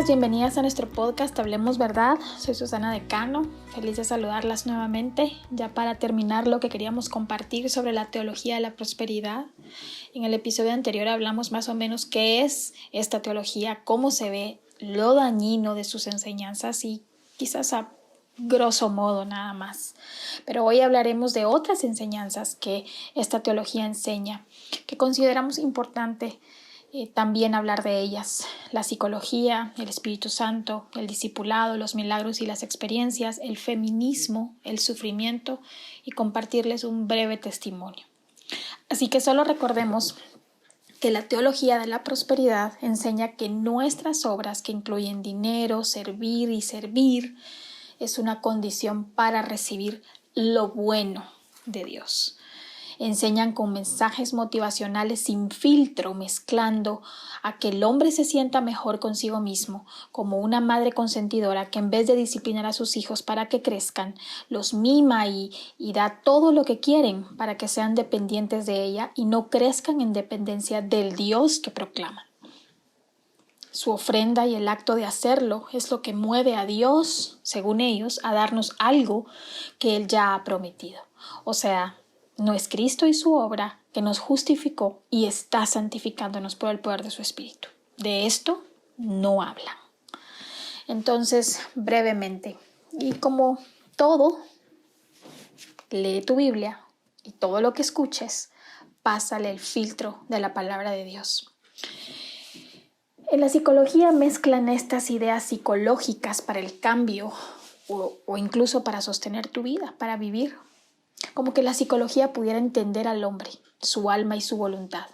Bienvenidas, bienvenidas a nuestro podcast Hablemos Verdad. Soy Susana Decano, feliz de saludarlas nuevamente. Ya para terminar lo que queríamos compartir sobre la teología de la prosperidad. En el episodio anterior hablamos más o menos qué es esta teología, cómo se ve, lo dañino de sus enseñanzas y quizás a grosso modo nada más. Pero hoy hablaremos de otras enseñanzas que esta teología enseña, que consideramos importante también hablar de ellas: la psicología, el Espíritu Santo, el discipulado, los milagros y las experiencias, el feminismo, el sufrimiento, y compartirles un breve testimonio. Así que solo recordemos que la teología de la prosperidad enseña que nuestras obras, que incluyen dinero, servir y servir, es una condición para recibir lo bueno de Dios. Enseñan con mensajes motivacionales sin filtro, mezclando a que el hombre se sienta mejor consigo mismo, como una madre consentidora que en vez de disciplinar a sus hijos para que crezcan, los mima y da todo lo que quieren para que sean dependientes de ella y no crezcan en dependencia del Dios que proclaman. Su ofrenda y el acto de hacerlo es lo que mueve a Dios, según ellos, a darnos algo que Él ya ha prometido. O sea, no es Cristo y su obra que nos justificó y está santificándonos por el poder de su Espíritu. De esto no hablan. Entonces, brevemente, y como todo, lee tu Biblia y todo lo que escuches, pásale el filtro de la palabra de Dios. En la psicología mezclan estas ideas psicológicas para el cambio o incluso para sostener tu vida, para vivir. Como que la psicología pudiera entender al hombre, su alma y su voluntad.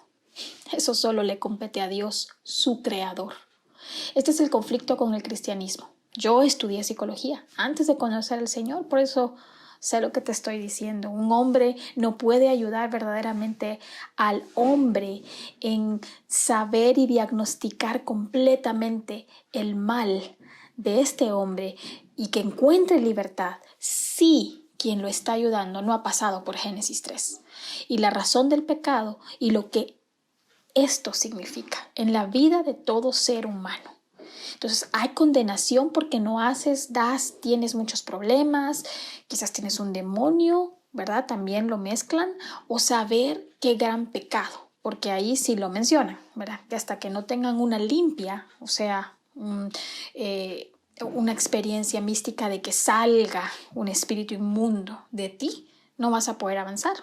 Eso solo le compete a Dios, su creador. Este es el conflicto con el cristianismo. Yo estudié psicología antes de conocer al Señor, por eso sé lo que te estoy diciendo. Un hombre no puede ayudar verdaderamente al hombre en saber y diagnosticar completamente el mal de este hombre y que encuentre libertad si quien lo está ayudando no ha pasado por Génesis 3 y la razón del pecado y lo que esto significa en la vida de todo ser humano. Entonces hay condenación porque no haces, das, tienes muchos problemas, quizás tienes un demonio, ¿verdad? También lo mezclan, o saber qué gran pecado, porque ahí sí lo mencionan, ¿verdad? Que hasta que no tengan una limpia, o sea, una experiencia mística de que salga un espíritu inmundo de ti, no vas a poder avanzar.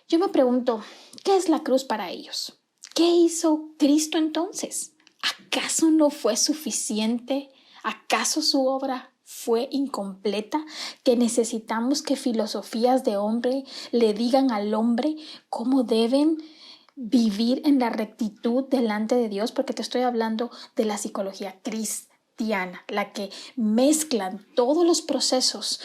Yo me pregunto, ¿qué es la cruz para ellos? ¿Qué hizo Cristo entonces? ¿Acaso no fue suficiente? ¿Acaso su obra fue incompleta? ¿Que necesitamos que filosofías de hombre le digan al hombre cómo deben vivir en la rectitud delante de Dios? Porque te estoy hablando de la psicología cristiana, la que mezclan todos los procesos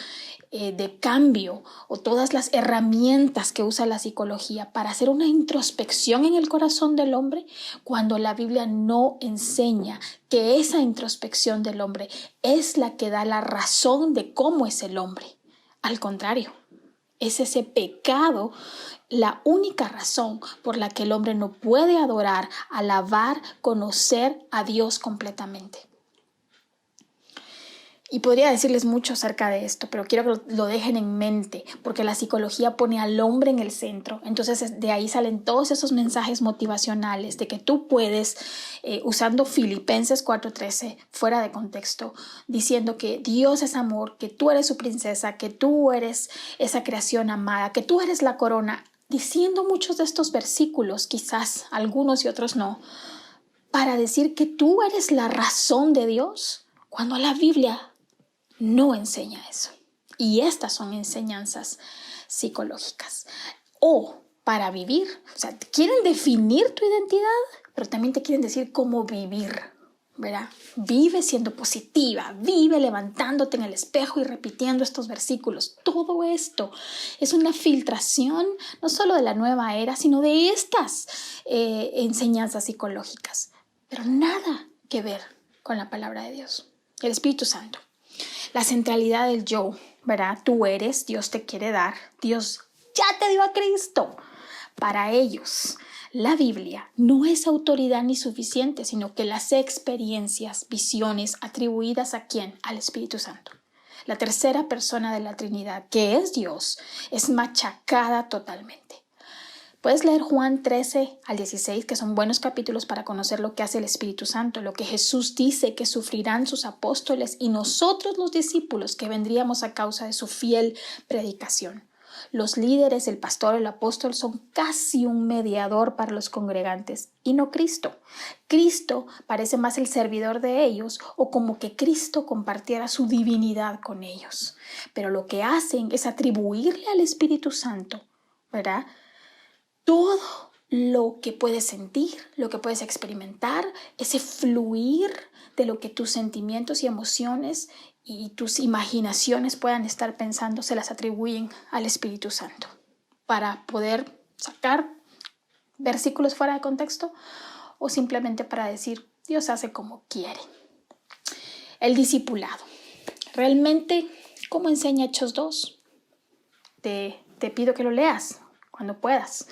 de cambio o todas las herramientas que usa la psicología para hacer una introspección en el corazón del hombre, cuando la Biblia no enseña que esa introspección del hombre es la que da la razón de cómo es el hombre. Al contrario, es ese pecado la única razón por la que el hombre no puede adorar, alabar, conocer a Dios completamente. Y podría decirles mucho acerca de esto, pero quiero que lo dejen en mente, porque la psicología pone al hombre en el centro. Entonces de ahí salen todos esos mensajes motivacionales de que tú puedes, usando Filipenses 4:13 fuera de contexto, diciendo que Dios es amor, que tú eres su princesa, que tú eres esa creación amada, que tú eres la corona, diciendo muchos de estos versículos, quizás algunos y otros no, para decir que tú eres la razón de Dios, cuando la Biblia no enseña eso. Y estas son enseñanzas psicológicas. O para vivir, o sea, quieren definir tu identidad, pero también te quieren decir cómo vivir, ¿verdad? Vive siendo positiva, vive levantándote en el espejo y repitiendo estos versículos. Todo esto es una filtración no solo de la nueva era, sino de estas enseñanzas psicológicas, pero nada que ver con la palabra de Dios, el Espíritu Santo. La centralidad del yo, ¿verdad? Tú eres, Dios te quiere dar, Dios ya te dio a Cristo Para ellos, la Biblia no es autoridad ni suficiente, sino que las experiencias, visiones atribuidas ¿a quién? Al Espíritu Santo. La tercera persona de la Trinidad, que es Dios, es machacada totalmente. Puedes leer Juan 13 al 16, que son buenos capítulos para conocer lo que hace el Espíritu Santo, lo que Jesús dice que sufrirán sus apóstoles y nosotros los discípulos que vendríamos a causa de su fiel predicación. Los líderes, el pastor, el apóstol son casi un mediador para los congregantes y no Cristo. Cristo parece más el servidor de ellos o como que Cristo compartiera su divinidad con ellos. Pero lo que hacen es atribuirle al Espíritu Santo, ¿verdad?, todo lo que puedes sentir, lo que puedes experimentar, ese fluir de lo que tus sentimientos y emociones y tus imaginaciones puedan estar pensando, se las atribuyen al Espíritu Santo para poder sacar versículos fuera de contexto o simplemente para decir Dios hace como quiere. El discipulado. Realmente, ¿cómo enseña Hechos 2? Te pido que lo leas cuando puedas.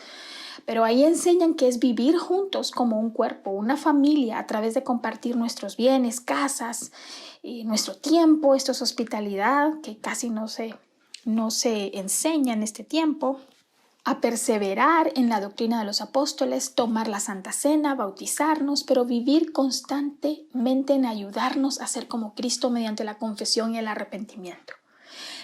Pero ahí enseñan que es vivir juntos como un cuerpo, una familia, a través de compartir nuestros bienes, casas, nuestro tiempo. Esto es hospitalidad, que casi no se enseña en este tiempo. A perseverar en la doctrina de los apóstoles, tomar la Santa Cena, bautizarnos, pero vivir constantemente en ayudarnos a ser como Cristo mediante la confesión y el arrepentimiento.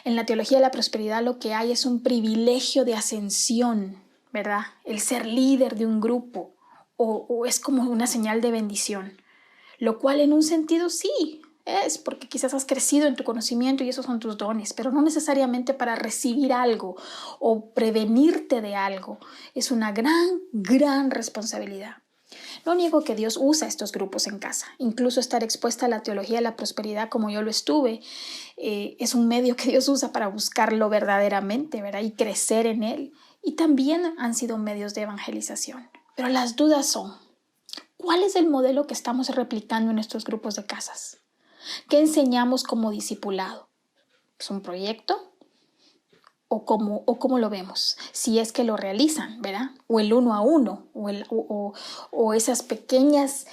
En la teología de la prosperidad lo que hay es un privilegio de ascensión, ¿verdad? El ser líder de un grupo o es como una señal de bendición, lo cual en un sentido sí es porque quizás has crecido en tu conocimiento y esos son tus dones, pero no necesariamente para recibir algo o prevenirte de algo. Es una gran responsabilidad. No niego que Dios usa estos grupos en casa. Incluso estar expuesta a la teología de la prosperidad como yo lo estuve, es un medio que Dios usa para buscarlo verdaderamente, ¿verdad? Y crecer en él. Y también han sido medios de evangelización. Pero las dudas son, ¿cuál es el modelo que estamos replicando en estos grupos de casas? ¿Qué enseñamos como discipulado? ¿Es un proyecto? ¿O cómo lo vemos? Si es que lo realizan, ¿verdad? O el 1 a 1, o esas pequeñas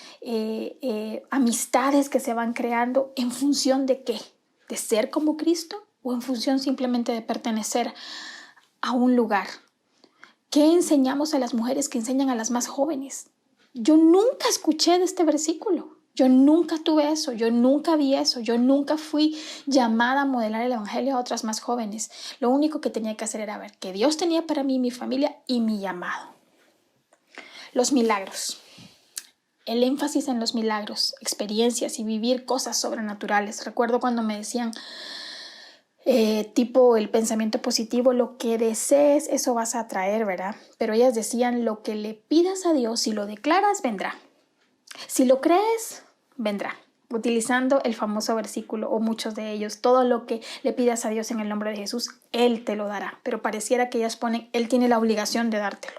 amistades que se van creando, ¿en función de qué? ¿De ser como Cristo? ¿O en función simplemente de pertenecer a un lugar? ¿Qué enseñamos a las mujeres que enseñan a las más jóvenes? Yo nunca escuché de este versículo. Yo nunca tuve eso, yo nunca vi eso, yo nunca fui llamada a modelar el evangelio a otras más jóvenes. Lo único que tenía que hacer era ver que Dios tenía para mí, mi familia y mi llamado. Los milagros. El énfasis en los milagros, experiencias y vivir cosas sobrenaturales. Recuerdo cuando me decían, tipo el pensamiento positivo, lo que desees, eso vas a atraer, ¿verdad? Pero ellas decían, lo que le pidas a Dios, si lo declaras, vendrá. Si lo crees, vendrá. Utilizando el famoso versículo o muchos de ellos, todo lo que le pidas a Dios en el nombre de Jesús, Él te lo dará. Pero pareciera que ellas ponen, Él tiene la obligación de dártelo.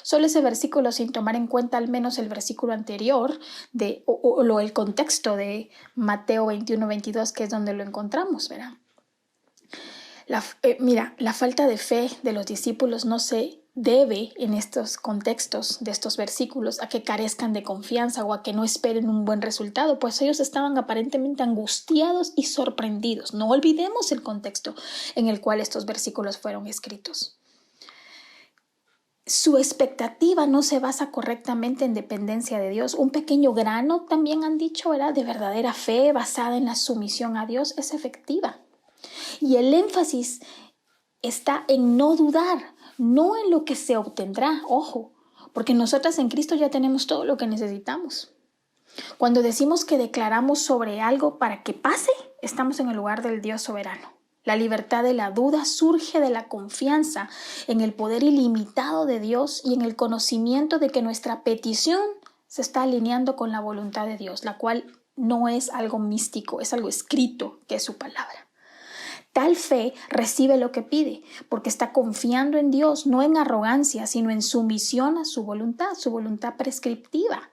Solo ese versículo sin tomar en cuenta al menos el versículo anterior el contexto de Mateo 21-22, que es donde lo encontramos, ¿verdad? La falta de fe de los discípulos no se debe en estos contextos de estos versículos a que carezcan de confianza o a que no esperen un buen resultado, pues ellos estaban aparentemente angustiados y sorprendidos. No olvidemos el contexto en el cual estos versículos fueron escritos. Su expectativa no se basa correctamente en dependencia de Dios. Un pequeño grano, también han dicho, ¿verdad?, de verdadera fe basada en la sumisión a Dios es efectiva. Y el énfasis está en no dudar, no en lo que se obtendrá, ojo, porque nosotras en Cristo ya tenemos todo lo que necesitamos. Cuando decimos que declaramos sobre algo para que pase, estamos en el lugar del Dios soberano. La libertad de la duda surge de la confianza en el poder ilimitado de Dios y en el conocimiento de que nuestra petición se está alineando con la voluntad de Dios, la cual no es algo místico, es algo escrito, que es su palabra. Tal fe recibe lo que pide, porque está confiando en Dios, no en arrogancia, sino en sumisión a su voluntad prescriptiva,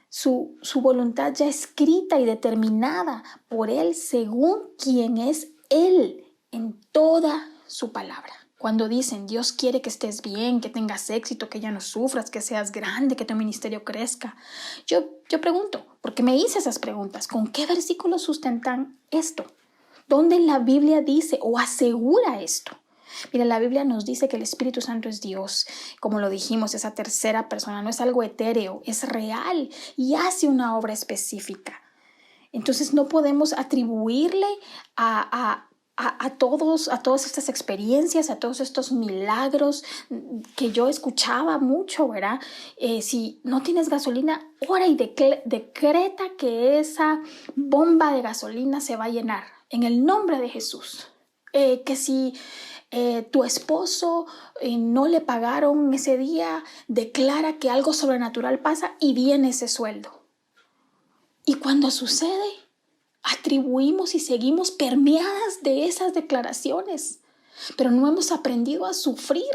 su voluntad ya escrita y determinada por Él según quien es Él en toda su palabra. Cuando dicen, Dios quiere que estés bien, que tengas éxito, que ya no sufras, que seas grande, que tu ministerio crezca. Yo pregunto, porque me hice esas preguntas, ¿con qué versículos sustentan esto? ¿Dónde en la Biblia dice o asegura esto? Mira, la Biblia nos dice que el Espíritu Santo es Dios. Como lo dijimos, esa tercera persona no es algo etéreo, es real y hace una obra específica. Entonces no podemos atribuirle a todas estas experiencias, a todos estos milagros que yo escuchaba mucho, ¿verdad? Si no tienes gasolina, ora y decreta que esa bomba de gasolina se va a llenar en el nombre de Jesús. Que si tu esposo no le pagaron ese día, declara que algo sobrenatural pasa y viene ese sueldo. Y cuando sucede, atribuimos y seguimos permeadas de esas declaraciones, pero no hemos aprendido a sufrir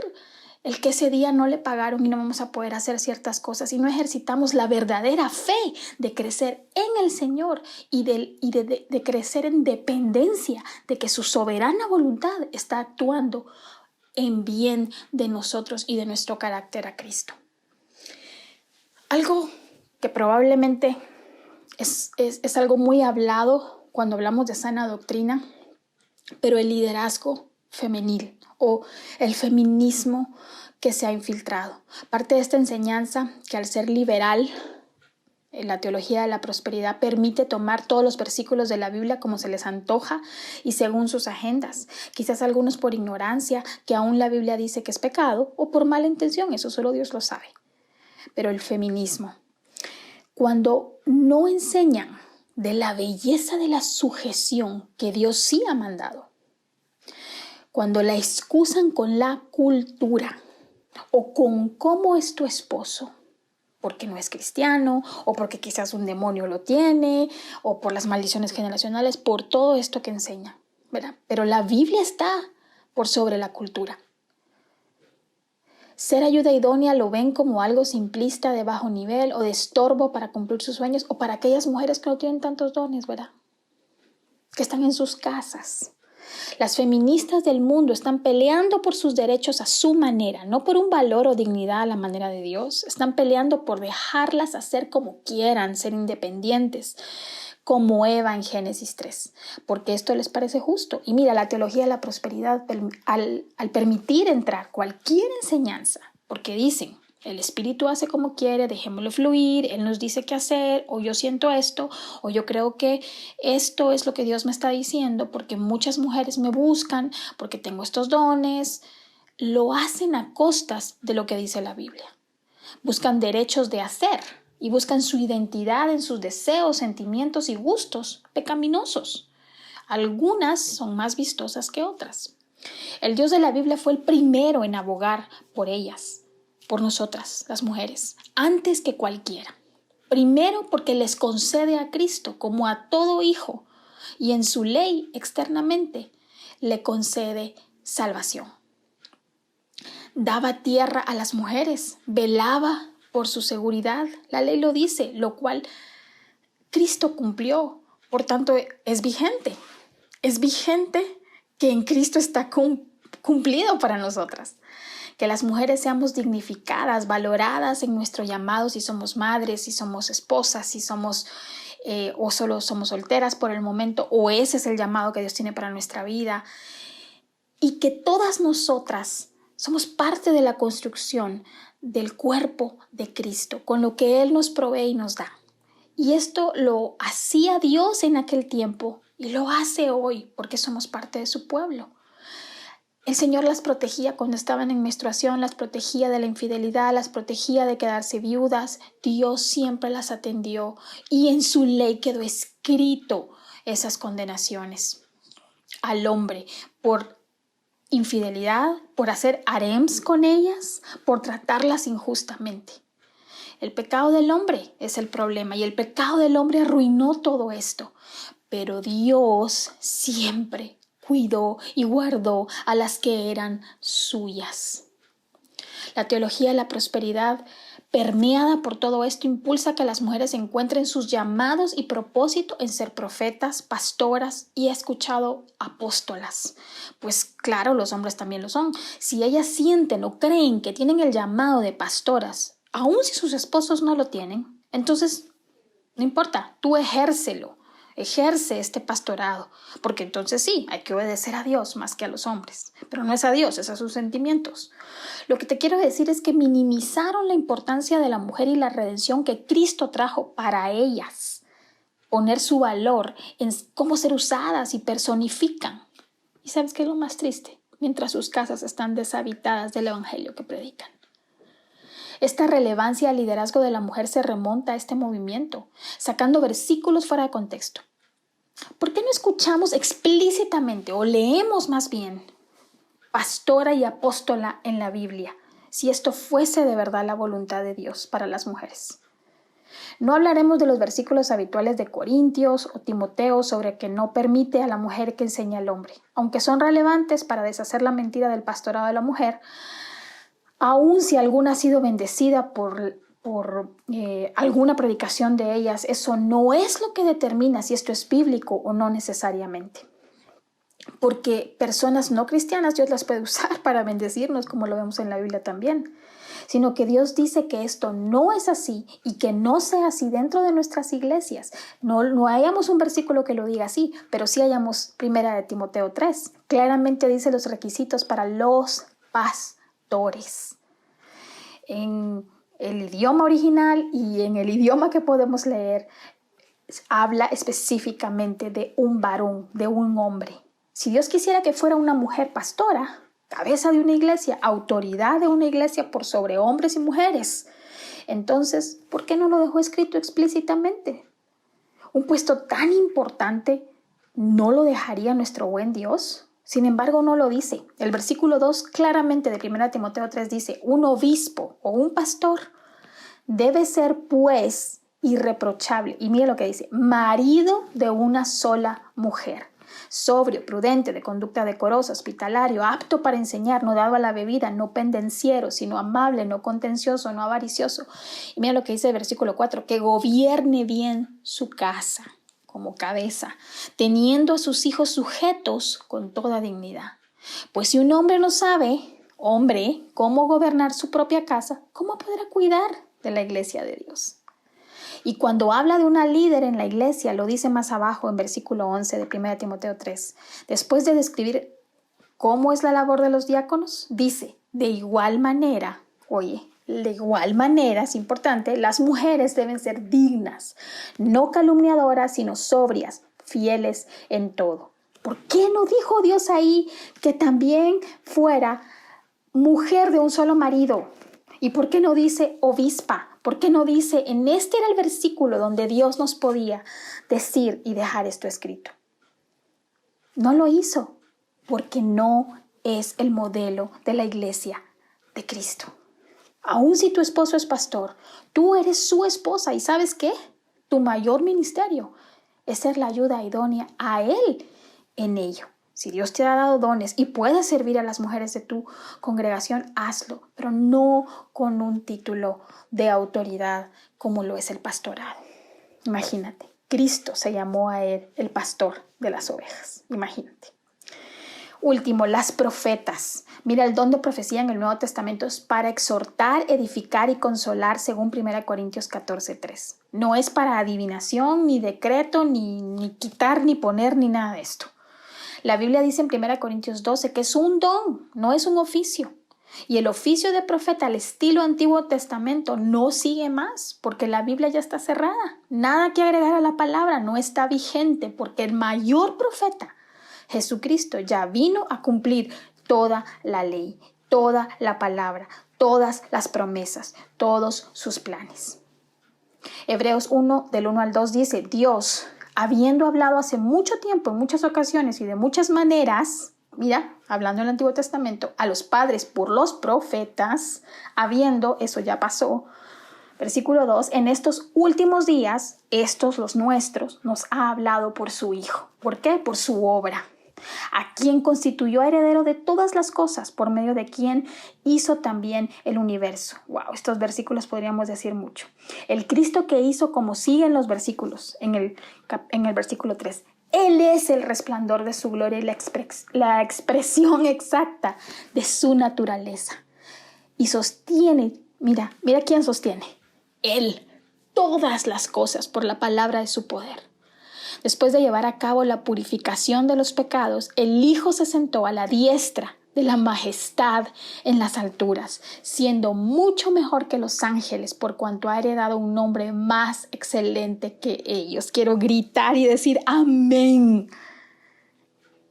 el que ese día no le pagaron y no vamos a poder hacer ciertas cosas y no ejercitamos la verdadera fe de crecer en el Señor y de crecer en dependencia de que su soberana voluntad está actuando en bien de nosotros y de nuestro carácter a Cristo. Algo que probablemente es algo muy hablado cuando hablamos de sana doctrina, pero el liderazgo femenil o el feminismo que se ha infiltrado. Parte de esta enseñanza que al ser liberal, la teología de la prosperidad permite tomar todos los versículos de la Biblia como se les antoja y según sus agendas. Quizás algunos por ignorancia, que aún la Biblia dice que es pecado, o por mala intención, eso solo Dios lo sabe. Pero el feminismo, cuando no enseñan de la belleza de la sujeción que Dios sí ha mandado, cuando la excusan con la cultura o con cómo es tu esposo, porque no es cristiano o porque quizás un demonio lo tiene o por las maldiciones generacionales, por todo esto que enseña, ¿verdad? Pero la Biblia está por sobre la cultura. Ser ayuda idónea lo ven como algo simplista de bajo nivel o de estorbo para cumplir sus sueños o para aquellas mujeres que no tienen tantos dones, ¿verdad? Que están en sus casas. Las feministas del mundo están peleando por sus derechos a su manera, no por un valor o dignidad a la manera de Dios. Están peleando por dejarlas hacer como quieran, ser independientes, como Eva en Génesis 3, porque esto les parece justo. Y mira, la teología de la prosperidad, al permitir entrar cualquier enseñanza, porque dicen, el Espíritu hace como quiere, dejémoslo fluir, Él nos dice qué hacer, o yo siento esto, o yo creo que esto es lo que Dios me está diciendo, porque muchas mujeres me buscan, porque tengo estos dones, lo hacen a costas de lo que dice la Biblia. Buscan derechos de hacer y buscan su identidad en sus deseos, sentimientos y gustos pecaminosos. Algunas son más vistosas que otras. El Dios de la Biblia fue el primero en abogar por ellas, por nosotras, las mujeres, antes que cualquiera. Primero porque les concede a Cristo como a todo hijo y en su ley externamente le concede salvación. Daba tierra a las mujeres, velaba por su seguridad. La ley lo dice, lo cual Cristo cumplió. Por tanto, es vigente. Es vigente que en Cristo está cumplido para nosotras. Que las mujeres seamos dignificadas, valoradas en nuestro llamado, si somos madres, si somos esposas, si somos o solo somos solteras por el momento, o ese es el llamado que Dios tiene para nuestra vida. Y que todas nosotras somos parte de la construcción del cuerpo de Cristo, con lo que Él nos provee y nos da. Y esto lo hacía Dios en aquel tiempo y lo hace hoy porque somos parte de su pueblo. El Señor las protegía cuando estaban en menstruación, las protegía de la infidelidad, las protegía de quedarse viudas. Dios siempre las atendió y en su ley quedó escrito esas condenaciones al hombre por infidelidad, por hacer harems con ellas, por tratarlas injustamente. El pecado del hombre es el problema y el pecado del hombre arruinó todo esto. Pero Dios siempre cuidó y guardó a las que eran suyas. La teología de la prosperidad, permeada por todo esto, impulsa a que las mujeres encuentren sus llamados y propósito en ser profetas, pastoras y, he escuchado, apóstolas. Pues claro, los hombres también lo son. Si ellas sienten o creen que tienen el llamado de pastoras, aun si sus esposos no lo tienen, entonces no importa, tú ejércelo. Ejerce este pastorado, porque entonces sí, hay que obedecer a Dios más que a los hombres, pero no es a Dios, es a sus sentimientos. Lo que te quiero decir es que minimizaron la importancia de la mujer y la redención que Cristo trajo para ellas, poner su valor en cómo ser usadas y personifican. ¿Y sabes qué es lo más triste? Mientras sus casas están deshabitadas del evangelio que predican. Esta relevancia al liderazgo de la mujer se remonta a este movimiento, sacando versículos fuera de contexto. ¿Por qué no escuchamos explícitamente o leemos más bien pastora y apóstola en la Biblia, si esto fuese de verdad la voluntad de Dios para las mujeres? No hablaremos de los versículos habituales de Corintios o Timoteo sobre que no permite a la mujer que enseñe al hombre, aunque son relevantes para deshacer la mentira del pastorado de la mujer. Aun si alguna ha sido bendecida por alguna predicación de ellas, eso no es lo que determina si esto es bíblico o no necesariamente. Porque personas no cristianas Dios las puede usar para bendecirnos, como lo vemos en la Biblia también. Sino que Dios dice que esto no es así y que no sea así dentro de nuestras iglesias. No hayamos un versículo que lo diga así, pero sí hayamos 1 Timoteo 3. Claramente dice los requisitos para los pastores. En el idioma original y en el idioma que podemos leer, habla específicamente de un varón, de un hombre. Si Dios quisiera que fuera una mujer pastora, cabeza de una iglesia, autoridad de una iglesia por sobre hombres y mujeres, entonces, ¿por qué no lo dejó escrito explícitamente? Un puesto tan importante, ¿no lo dejaría nuestro buen Dios? Sin embargo, no lo dice. El versículo 2 claramente de 1 Timoteo 3 dice, un obispo o un pastor debe ser, pues, irreprochable. Y mira lo que dice, marido de una sola mujer, sobrio, prudente, de conducta decorosa, hospitalario, apto para enseñar, no dado a la bebida, no pendenciero, sino amable, no contencioso, no avaricioso. Y mira lo que dice el versículo 4, que gobierne bien su casa como cabeza, teniendo a sus hijos sujetos con toda dignidad. Pues si un hombre no sabe, cómo gobernar su propia casa, ¿cómo podrá cuidar de la iglesia de Dios? Y cuando habla de una líder en la iglesia, lo dice más abajo en versículo 11 de 1 Timoteo 3. Después de describir cómo es la labor de los diáconos, dice, de igual manera, es importante, las mujeres deben ser dignas, no calumniadoras, sino sobrias, fieles en todo. ¿Por qué no dijo Dios ahí que también fuera mujer de un solo marido? ¿Y por qué no dice obispa? ¿Por qué no dice, este era el versículo donde Dios nos podía decir y dejar esto escrito? No lo hizo porque no es el modelo de la iglesia de Cristo. Aun si tu esposo es pastor, tú eres su esposa y ¿sabes qué? Tu mayor ministerio es ser la ayuda idónea a él en ello. Si Dios te ha dado dones y puedes servir a las mujeres de tu congregación, hazlo, pero no con un título de autoridad como lo es el pastorado. Imagínate, Cristo se llamó a él el pastor de las ovejas. Imagínate. Último, las profetas. Mira, el don de profecía en el Nuevo Testamento es para exhortar, edificar y consolar, según 1 Corintios 14:3. No es para adivinación, ni decreto, ni quitar, ni poner, ni nada de esto. La Biblia dice en 1 Corintios 12 que es un don, no es un oficio. Y el oficio de profeta al estilo Antiguo Testamento no sigue más, porque la Biblia ya está cerrada. Nada que agregar a la palabra, no está vigente, porque el mayor profeta, Jesucristo, ya vino a cumplir toda la ley, toda la palabra, todas las promesas, todos sus planes. Hebreos 1, del 1 al 2 dice, Dios, habiendo hablado hace mucho tiempo, en muchas ocasiones y de muchas maneras, mira, hablando en el Antiguo Testamento, a los padres por los profetas, eso ya pasó. Versículo 2, en estos últimos días, estos los nuestros, nos ha hablado por su Hijo. ¿Por qué? Por su obra. a quien constituyó heredero de todas las cosas, por medio de quien hizo también el universo. Wow, estos versículos podríamos decir mucho. El Cristo que hizo, como siguen los versículos en el versículo 3. Él es el resplandor de su gloria y la expresión exacta de su naturaleza. Y sostiene, mira quién sostiene. Él, todas las cosas por la palabra de su poder. Después de llevar a cabo la purificación de los pecados, el Hijo se sentó a la diestra de la majestad en las alturas, siendo mucho mejor que los ángeles por cuanto ha heredado un nombre más excelente que ellos. Quiero gritar y decir amén.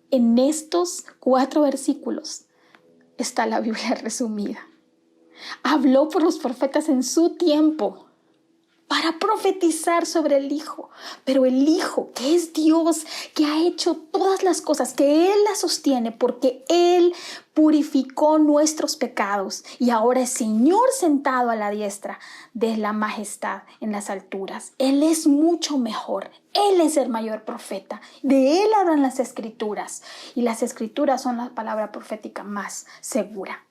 En estos 4 versículos está la Biblia resumida. Habló por los profetas en su tiempo para profetizar sobre el Hijo. Pero el Hijo, que es Dios, que ha hecho todas las cosas, que Él las sostiene porque Él purificó nuestros pecados y ahora es Señor sentado a la diestra de la majestad en las alturas. Él es mucho mejor. Él es el mayor profeta. De Él hablan las Escrituras y las Escrituras son la palabra profética más segura.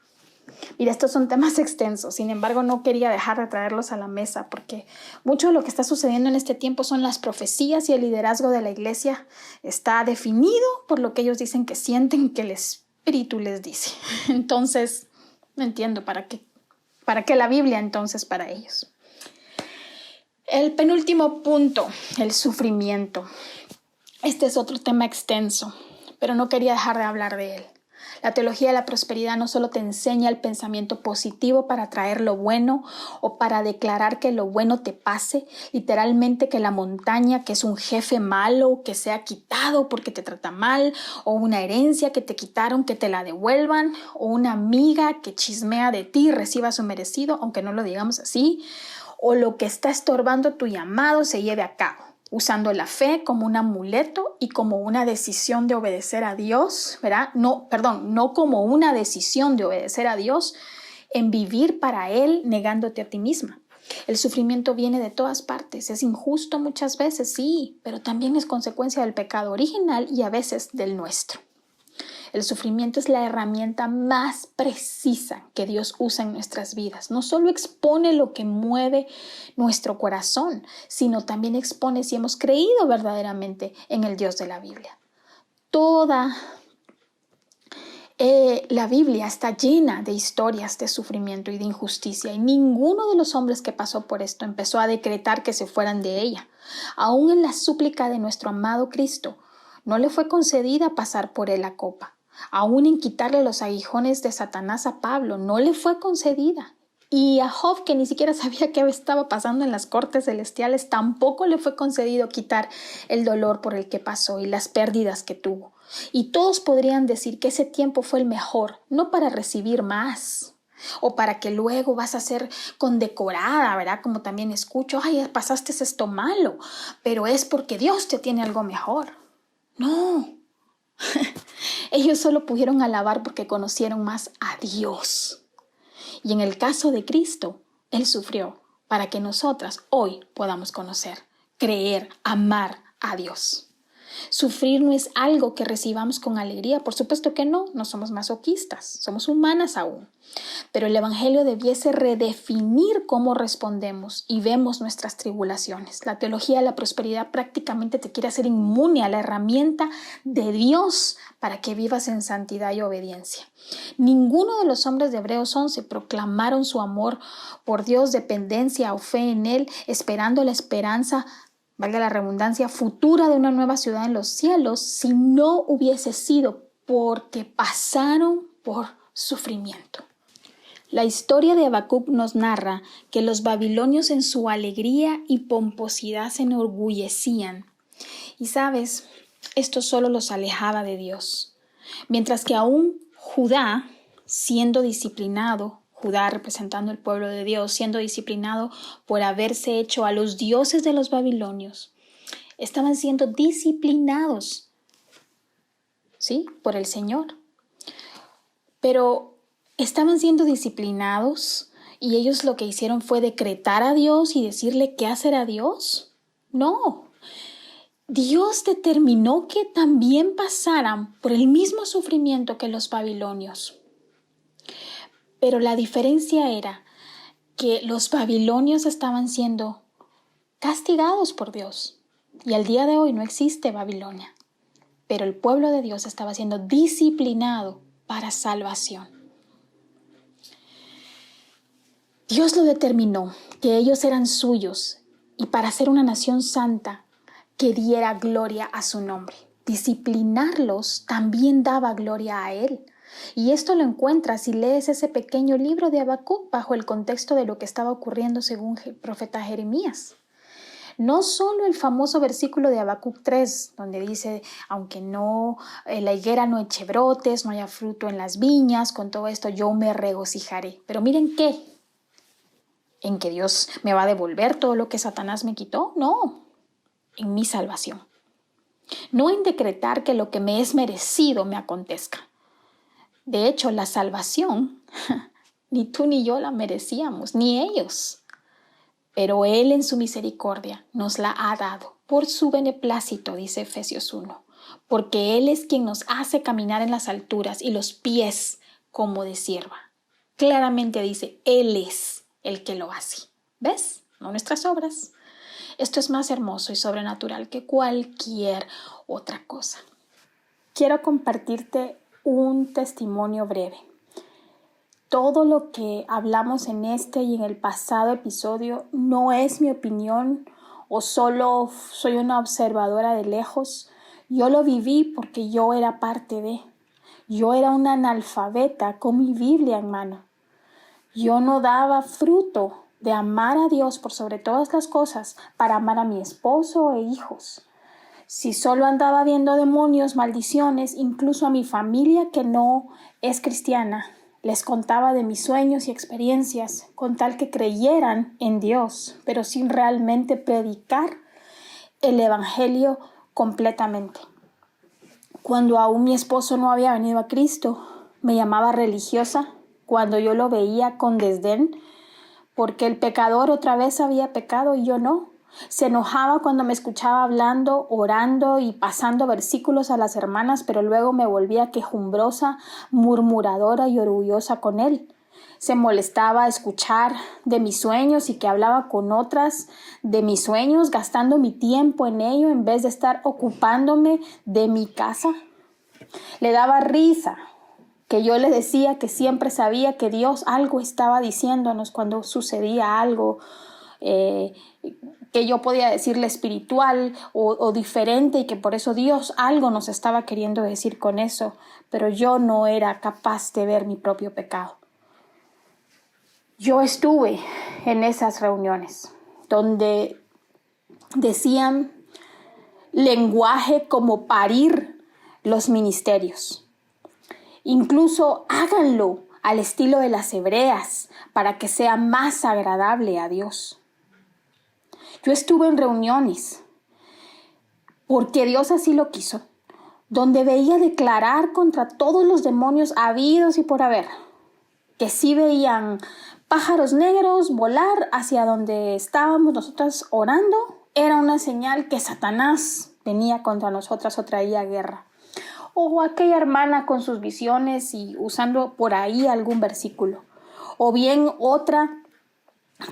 Mira, estos son temas extensos, sin embargo no quería dejar de traerlos a la mesa porque mucho de lo que está sucediendo en este tiempo son las profecías y el liderazgo de la iglesia está definido por lo que ellos dicen que sienten que el Espíritu les dice. Entonces, no entiendo para qué la Biblia entonces para ellos. El penúltimo punto, el sufrimiento. Este es otro tema extenso, pero no quería dejar de hablar de él. La teología de la prosperidad no solo te enseña el pensamiento positivo para atraer lo bueno o para declarar que lo bueno te pase, literalmente que la montaña, que es un jefe malo, que sea quitado porque te trata mal, o una herencia que te quitaron, que te la devuelvan, o una amiga que chismea de ti y reciba su merecido, aunque no lo digamos así, o lo que está estorbando tu llamado se lleve a cabo, usando la fe como un amuleto y como una decisión de obedecer a Dios, ¿verdad? No como una decisión de obedecer a Dios en vivir para Él negándote a ti misma. El sufrimiento viene de todas partes, es injusto muchas veces, sí, pero también es consecuencia del pecado original y a veces del nuestro. El sufrimiento es la herramienta más precisa que Dios usa en nuestras vidas. No solo expone lo que mueve nuestro corazón, sino también expone si hemos creído verdaderamente en el Dios de la Biblia. Toda la Biblia está llena de historias de sufrimiento y de injusticia, y ninguno de los hombres que pasó por esto empezó a decretar que se fueran de ella. Aún en la súplica de nuestro amado Cristo, no le fue concedida pasar por él la copa. Aún en quitarle los aguijones de Satanás a Pablo, no le fue concedida. Y a Job, que ni siquiera sabía qué estaba pasando en las cortes celestiales, tampoco le fue concedido quitar el dolor por el que pasó y las pérdidas que tuvo. Y todos podrían decir que ese tiempo fue el mejor, no para recibir más, o para que luego vas a ser condecorada, ¿verdad? Como también escucho, ay, pasaste esto malo, pero es porque Dios te tiene algo mejor. No. Ellos solo pudieron alabar porque conocieron más a Dios. Y en el caso de Cristo, Él sufrió para que nosotras hoy podamos conocer, creer, amar a Dios. Sufrir no es algo que recibamos con alegría, por supuesto que no somos masoquistas, somos humanas aún. Pero el Evangelio debiese redefinir cómo respondemos y vemos nuestras tribulaciones. La teología de la prosperidad prácticamente te quiere hacer inmune a la herramienta de Dios para que vivas en santidad y obediencia. Ninguno de los hombres de Hebreos 11 proclamaron su amor por Dios, dependencia o fe en Él, esperando la esperanza, valga la redundancia, futura de una nueva ciudad en los cielos, si no hubiese sido porque pasaron por sufrimiento. La historia de Habacuc nos narra que los babilonios en su alegría y pomposidad se enorgullecían. Y sabes, esto solo los alejaba de Dios. Mientras que aún Judá, siendo disciplinado, Judá representando el pueblo de Dios, siendo disciplinado por haberse hecho a los dioses de los babilonios, estaban siendo disciplinados, ¿sí? Por el Señor. Pero estaban siendo disciplinados y ellos lo que hicieron fue decretar a Dios y decirle qué hacer a Dios. No. Dios determinó que también pasaran por el mismo sufrimiento que los babilonios. Pero la diferencia era que los babilonios estaban siendo castigados por Dios. Y al día de hoy no existe Babilonia. Pero el pueblo de Dios estaba siendo disciplinado para salvación. Dios lo determinó, que ellos eran suyos, y para ser una nación santa, que diera gloria a su nombre. Disciplinarlos también daba gloria a Él. Y esto lo encuentras si lees ese pequeño libro de Habacuc bajo el contexto de lo que estaba ocurriendo según el profeta Jeremías. No solo el famoso versículo de Habacuc 3, donde dice, aunque la higuera no eche brotes, no haya fruto en las viñas, con todo esto yo me regocijaré. Pero miren qué, en que Dios me va a devolver todo lo que Satanás me quitó, no, en mi salvación. No en decretar que lo que me es merecido me acontezca. De hecho, la salvación, ni tú ni yo la merecíamos, ni ellos. Pero Él en su misericordia nos la ha dado por su beneplácito, dice Efesios 1, porque Él es quien nos hace caminar en las alturas y los pies como de sierva. Claramente dice, Él es el que lo hace. ¿Ves? No nuestras obras. Esto es más hermoso y sobrenatural que cualquier otra cosa. Quiero compartirte un testimonio breve. Todo lo que hablamos en este y en el pasado episodio no es mi opinión o solo soy una observadora de lejos. Yo lo viví porque yo era parte de. Yo era una analfabeta con mi Biblia en mano. Yo no daba fruto de amar a Dios por sobre todas las cosas para amar a mi esposo e hijos. Si solo andaba viendo demonios, maldiciones, incluso a mi familia que no es cristiana, les contaba de mis sueños y experiencias con tal que creyeran en Dios, pero sin realmente predicar el evangelio completamente. Cuando aún mi esposo no había venido a Cristo, me llamaba religiosa cuando yo lo veía con desdén, porque el pecador otra vez había pecado y yo no. Se enojaba cuando me escuchaba hablando, orando y pasando versículos a las hermanas, pero luego me volvía quejumbrosa, murmuradora y orgullosa con él. Se molestaba a escuchar de mis sueños y que hablaba con otras de mis sueños, gastando mi tiempo en ello en vez de estar ocupándome de mi casa. Le daba risa que yo le decía que siempre sabía que Dios algo estaba diciéndonos cuando sucedía algo que yo podía decirle espiritual o diferente y que por eso Dios algo nos estaba queriendo decir con eso, pero yo no era capaz de ver mi propio pecado. Yo estuve en esas reuniones donde decían lenguaje como parir los ministerios. Incluso háganlo al estilo de las hebreas para que sea más agradable a Dios. Yo estuve en reuniones, porque Dios así lo quiso, donde veía declarar contra todos los demonios habidos y por haber, que sí veían pájaros negros volar hacia donde estábamos nosotras orando, era una señal que Satanás venía contra nosotras o traía guerra. O aquella hermana con sus visiones y usando por ahí algún versículo. O bien otra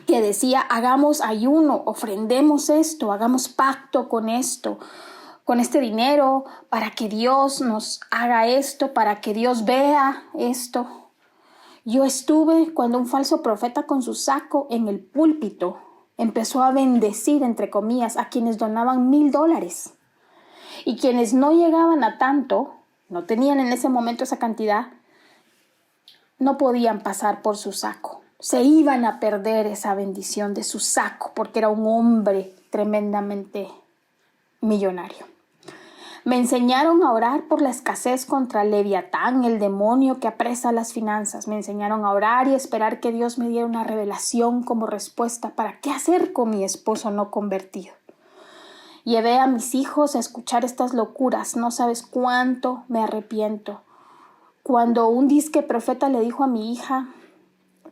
que decía, hagamos ayuno, ofrendemos esto, hagamos pacto con esto, con este dinero, para que Dios nos haga esto, para que Dios vea esto. Yo estuve cuando un falso profeta con su saco en el púlpito empezó a bendecir, entre comillas, a quienes donaban $1,000. Y quienes no llegaban a tanto, no tenían en ese momento esa cantidad, no podían pasar por su saco. Se iban a perder esa bendición de su saco porque era un hombre tremendamente millonario. Me enseñaron a orar por la escasez contra Leviatán, el demonio que apresa las finanzas. Me enseñaron a orar y esperar que Dios me diera una revelación como respuesta para qué hacer con mi esposo no convertido. Llevé a mis hijos a escuchar estas locuras. No sabes cuánto me arrepiento. Cuando un disque profeta le dijo a mi hija,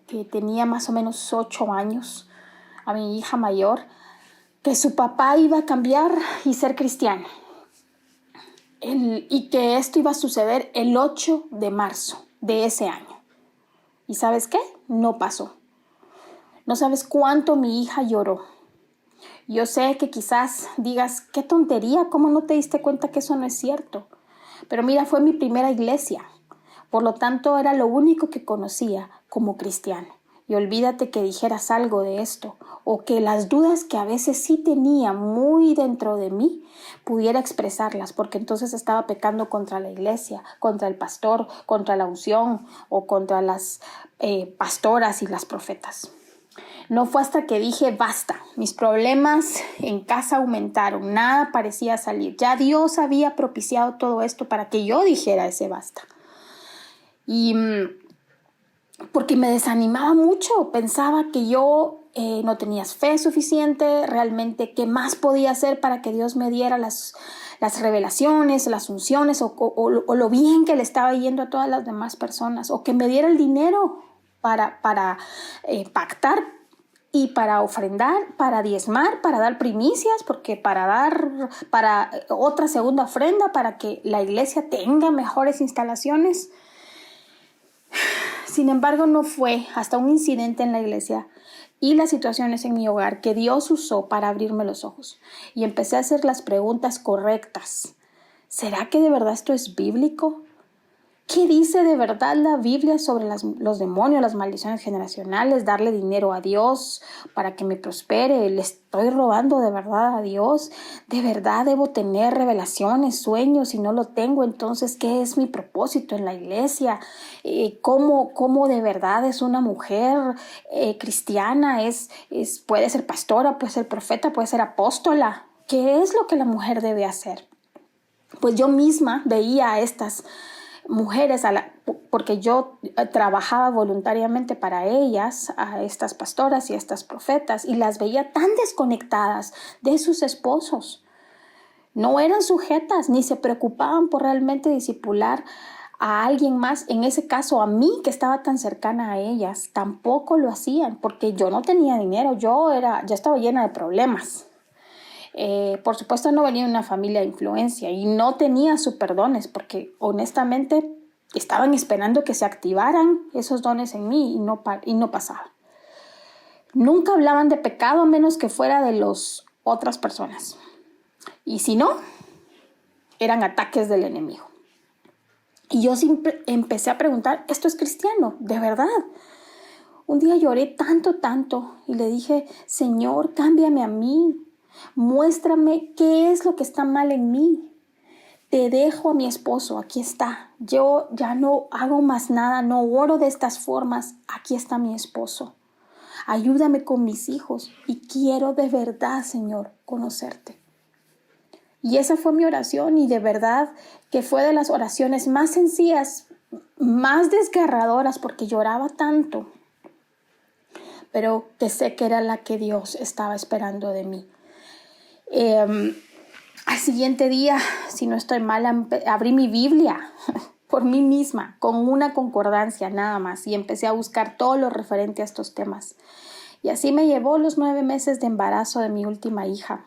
que tenía más o menos 8 años, a mi hija mayor, que su papá iba a cambiar y ser cristiano. Y que esto iba a suceder el 8 de marzo de ese año. ¿Y sabes qué? No pasó. No sabes cuánto mi hija lloró. Yo sé que quizás digas, qué tontería, ¿cómo no te diste cuenta que eso no es cierto? Pero mira, fue mi primera iglesia. Por lo tanto, era lo único que conocía como cristiano. Y olvídate que dijeras algo de esto, o que las dudas que a veces sí tenía muy dentro de mí, pudiera expresarlas, porque entonces estaba pecando contra la iglesia, contra el pastor, contra la unción, o contra las pastoras y las profetas. No fue hasta que dije, basta, mis problemas en casa aumentaron, nada parecía salir. Ya Dios había propiciado todo esto para que yo dijera ese basta. Y porque me desanimaba mucho, pensaba que yo no tenía fe suficiente, realmente qué más podía hacer para que Dios me diera las revelaciones, las unciones o lo bien que le estaba yendo a todas las demás personas, o que me diera el dinero para pactar y para ofrendar, para diezmar, para dar primicias, porque para otra segunda ofrenda, para que la iglesia tenga mejores instalaciones. Sin embargo, no fue hasta un incidente en la iglesia y las situaciones en mi hogar que Dios usó para abrirme los ojos. Y empecé a hacer las preguntas correctas. ¿Será que de verdad esto es bíblico? ¿Qué dice de verdad la Biblia sobre los demonios, las maldiciones generacionales, darle dinero a Dios para que me prospere? ¿Le estoy robando de verdad a Dios? ¿De verdad debo tener revelaciones, sueños? Si no lo tengo, entonces, ¿qué es mi propósito en la iglesia? ¿Cómo de verdad es una mujer cristiana? Puede ser pastora, puede ser profeta, puede ser apóstola. ¿Qué es lo que la mujer debe hacer? Pues yo misma veía a estas mujeres, porque yo trabajaba voluntariamente para ellas, a estas pastoras y a estas profetas, y las veía tan desconectadas de sus esposos. No eran sujetas, ni se preocupaban por realmente discipular a alguien más, en ese caso a mí que estaba tan cercana a ellas, tampoco lo hacían, porque yo no tenía dinero, yo estaba llena de problemas. Por supuesto no venía de una familia de influencia y no tenía superdones, porque honestamente estaban esperando que se activaran esos dones en mí y no pasaba. Nunca hablaban de pecado a menos que fuera de las otras personas. Y si no, eran ataques del enemigo. Y yo siempre empecé a preguntar, ¿esto es cristiano? ¿De verdad? Un día lloré tanto y le dije, Señor, cámbiame a mí. Muéstrame qué es lo que está mal en mí. Te dejo a mi esposo, aquí está. Yo ya no hago más nada, no oro de estas formas. Aquí está mi esposo. Ayúdame con mis hijos y quiero de verdad, Señor, conocerte. Y esa fue mi oración y de verdad que fue de las oraciones más sencillas, más desgarradoras porque lloraba tanto, pero que sé que era la que Dios estaba esperando de mí. Al siguiente día, si no estoy mal, abrí mi Biblia por mí misma, con una concordancia nada más, y empecé a buscar todo lo referente a estos temas. Y así me llevó los 9 meses de embarazo de mi última hija.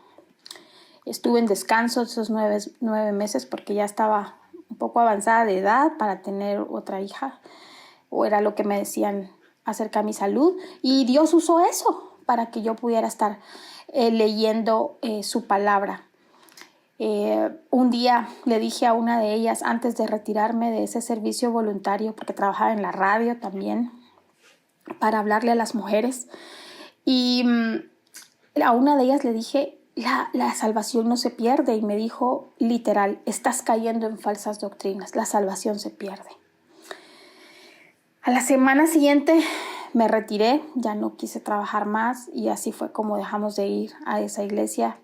Estuve en descanso esos 9 meses porque ya estaba un poco avanzada de edad para tener otra hija, o era lo que me decían acerca de mi salud, y Dios usó eso para que yo pudiera estar leyendo su palabra. Un día le dije a una de ellas, antes de retirarme de ese servicio voluntario, porque trabajaba en la radio también, para hablarle a las mujeres, y a una de ellas le dije, la salvación no se pierde, y me dijo literal, estás cayendo en falsas doctrinas, la salvación se pierde. A la semana siguiente me retiré, ya no quise trabajar más, y así fue como dejamos de ir a esa iglesia.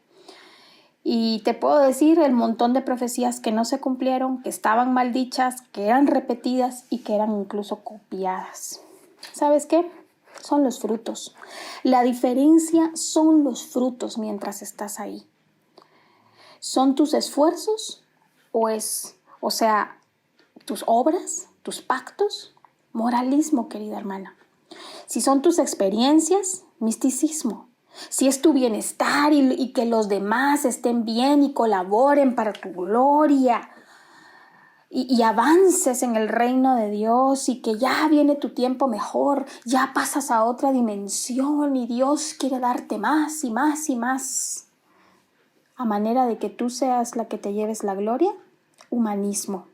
Y te puedo decir el montón de profecías que no se cumplieron, que estaban mal dichas, que eran repetidas y que eran incluso copiadas. ¿Sabes qué? Son los frutos. La diferencia son los frutos mientras estás ahí. ¿Son tus esfuerzos o sea, tus obras, tus pactos? Moralismo, querida hermana. Si son tus experiencias, misticismo. si es tu bienestar y que los demás estén bien y colaboren para tu gloria y avances en el reino de Dios y que ya viene tu tiempo mejor, ya pasas a otra dimensión y Dios quiere darte más y más y más, a manera de que tú seas la que te lleves la gloria, humanismo.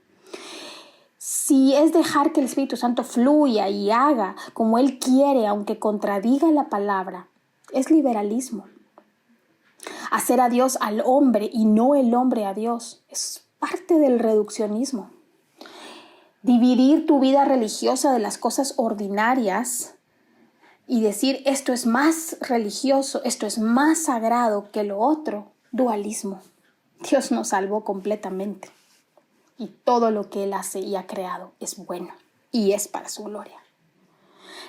Si es dejar que el Espíritu Santo fluya y haga como Él quiere, aunque contradiga la palabra, es liberalismo. Hacer a Dios al hombre y no el hombre a Dios es parte del reduccionismo. Dividir tu vida religiosa de las cosas ordinarias y decir esto es más religioso, esto es más sagrado que lo otro, dualismo. Dios nos salvó completamente. Y todo lo que Él hace y ha creado es bueno y es para su gloria.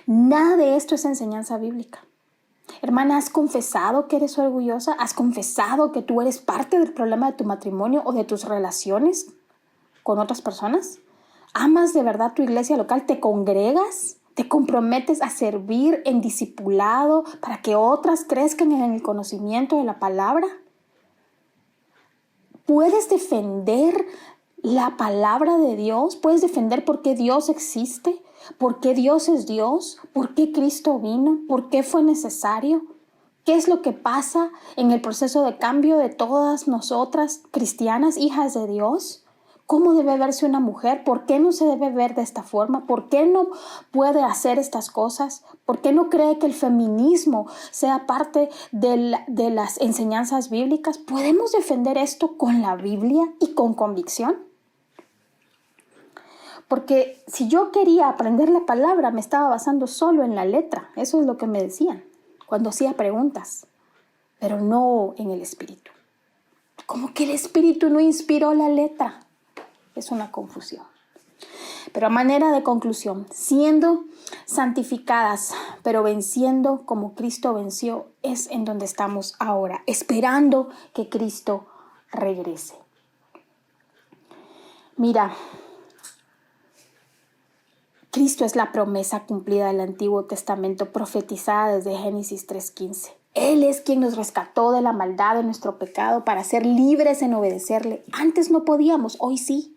Nada de esto es enseñanza bíblica. Hermana, ¿has confesado que eres orgullosa? ¿Has confesado que tú eres parte del problema de tu matrimonio o de tus relaciones con otras personas? ¿Amas de verdad tu iglesia local? ¿Te congregas? ¿Te comprometes a servir en discipulado para que otras crezcan en el conocimiento de la palabra? ¿Puedes defender la palabra de Dios? ¿Puedes defender por qué Dios existe? ¿Por qué Dios es Dios? ¿Por qué Cristo vino? ¿Por qué fue necesario? ¿Qué es lo que pasa en el proceso de cambio de todas nosotras, cristianas, hijas de Dios? ¿Cómo debe verse una mujer? ¿Por qué no se debe ver de esta forma? ¿Por qué no puede hacer estas cosas? ¿Por qué no cree que el feminismo sea parte de las enseñanzas bíblicas? ¿Podemos defender esto con la Biblia y con convicción? Porque si yo quería aprender la palabra, me estaba basando solo en la letra. Eso es lo que me decían cuando hacía preguntas, pero no en el Espíritu. Como que el Espíritu no inspiró la letra. Es una confusión. Pero a manera de conclusión, siendo santificadas, pero venciendo como Cristo venció, es en donde estamos ahora, esperando que Cristo regrese. Mira, Cristo es la promesa cumplida del Antiguo Testamento, profetizada desde Génesis 3:15. Él es quien nos rescató de la maldad de nuestro pecado para ser libres en obedecerle. Antes no podíamos, hoy sí.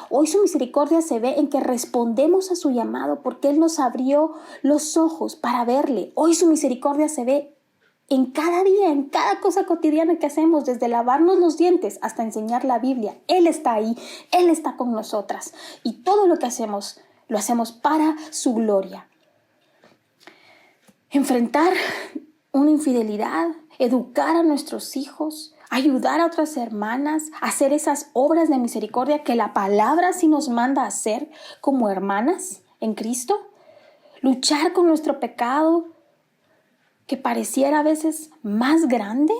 Hoy su misericordia se ve en que respondemos a su llamado porque Él nos abrió los ojos para verle. Hoy su misericordia se ve en cada día, en cada cosa cotidiana que hacemos, desde lavarnos los dientes hasta enseñar la Biblia. Él está ahí, Él está con nosotras y todo lo que hacemos, lo hacemos para su gloria. Enfrentar una infidelidad, educar a nuestros hijos, ayudar a otras hermanas, hacer esas obras de misericordia que la palabra sí nos manda a hacer como hermanas en Cristo, luchar con nuestro pecado que pareciera a veces más grande.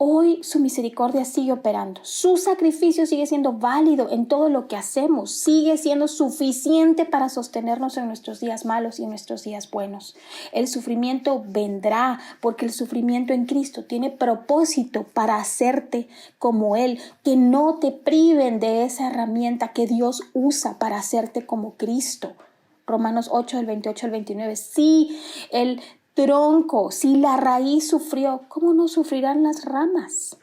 Hoy su misericordia sigue operando, su sacrificio sigue siendo válido en todo lo que hacemos, sigue siendo suficiente para sostenernos en nuestros días malos y en nuestros días buenos. El sufrimiento vendrá porque el sufrimiento en Cristo tiene propósito para hacerte como Él, que no te priven de esa herramienta que Dios usa para hacerte como Cristo. Romanos 8, del 28 al 29. Sí, el tronco, si la raíz sufrió, ¿cómo no sufrirán las ramas?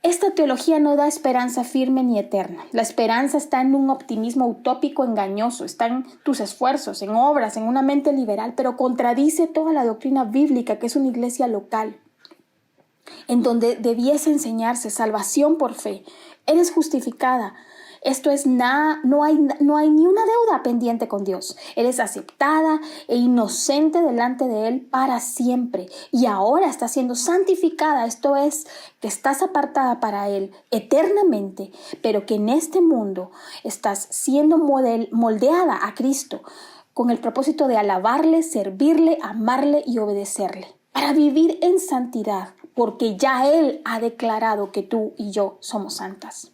Esta teología no da esperanza firme ni eterna. La esperanza está en un optimismo utópico engañoso, está en tus esfuerzos, en obras, en una mente liberal, pero contradice toda la doctrina bíblica, que es una iglesia local, en donde debiese enseñarse salvación por fe. Eres justificada. Esto es no hay ni una deuda pendiente con Dios. Eres aceptada e inocente delante de Él para siempre. Y ahora estás siendo santificada. Esto es que estás apartada para Él eternamente, pero que en este mundo estás siendo moldeada a Cristo con el propósito de alabarle, servirle, amarle y obedecerle. Para vivir en santidad, porque ya Él ha declarado que tú y yo somos santas.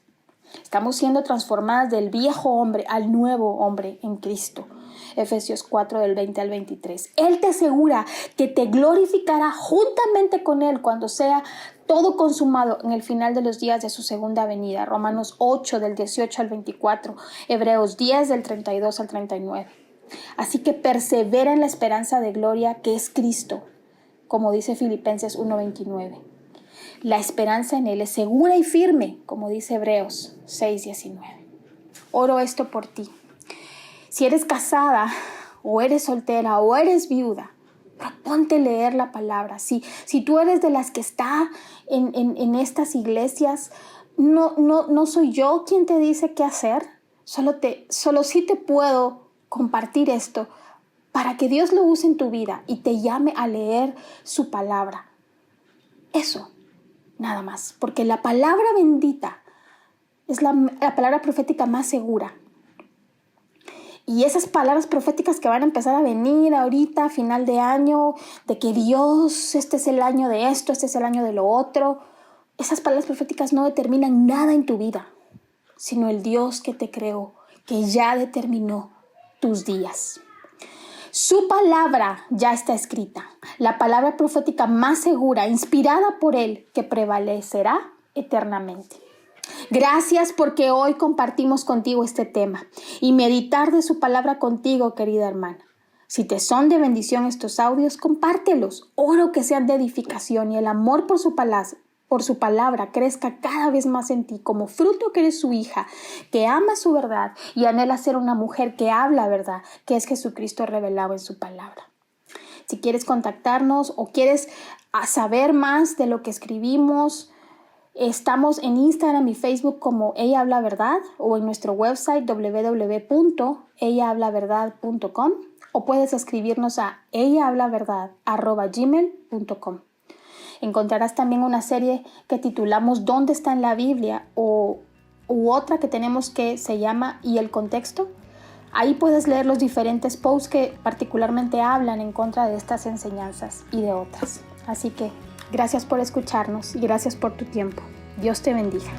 Estamos siendo transformadas del viejo hombre al nuevo hombre en Cristo. Efesios 4, del 20 al 23. Él te asegura que te glorificará juntamente con Él cuando sea todo consumado en el final de los días de su segunda venida. Romanos 8, del 18 al 24. Hebreos 10, del 32 al 39. Así que persevera en la esperanza de gloria que es Cristo, como dice Filipenses 1:29. La esperanza en Él es segura y firme, como dice Hebreos 6:19. Oro esto por ti. Si eres casada, o eres soltera, o eres viuda, proponte leer la palabra. Si tú eres de las que está en estas iglesias, no soy yo quien te dice qué hacer. Solo sí te puedo compartir esto para que Dios lo use en tu vida y te llame a leer su palabra. Eso, nada más. Porque la palabra bendita es la palabra profética más segura. Y esas palabras proféticas que van a empezar a venir ahorita, a final de año, de que Dios, este es el año de esto, este es el año de lo otro, esas palabras proféticas no determinan nada en tu vida, sino el Dios que te creó, que ya determinó tus días. Su palabra ya está escrita, la palabra profética más segura, inspirada por Él, que prevalecerá eternamente. Gracias porque hoy compartimos contigo este tema y meditar de su palabra contigo, querida hermana. Si te son de bendición estos audios, compártelos. Oro que sean de edificación y el amor por su palabra crezca cada vez más en ti como fruto que eres su hija, que ama su verdad y anhela ser una mujer que habla verdad, que es Jesucristo revelado en su palabra. Si quieres contactarnos o quieres saber más de lo que escribimos, estamos en Instagram y Facebook como Ella Habla Verdad o en nuestro website www.ellahablaverdad.com o puedes escribirnos a ellahablaverdad@gmail.com. Encontrarás también una serie que titulamos ¿Dónde está en la Biblia? U otra que tenemos que se llama ¿Y el contexto? Ahí puedes leer los diferentes posts que particularmente hablan en contra de estas enseñanzas y de otras. Así que gracias por escucharnos y gracias por tu tiempo. Dios te bendiga.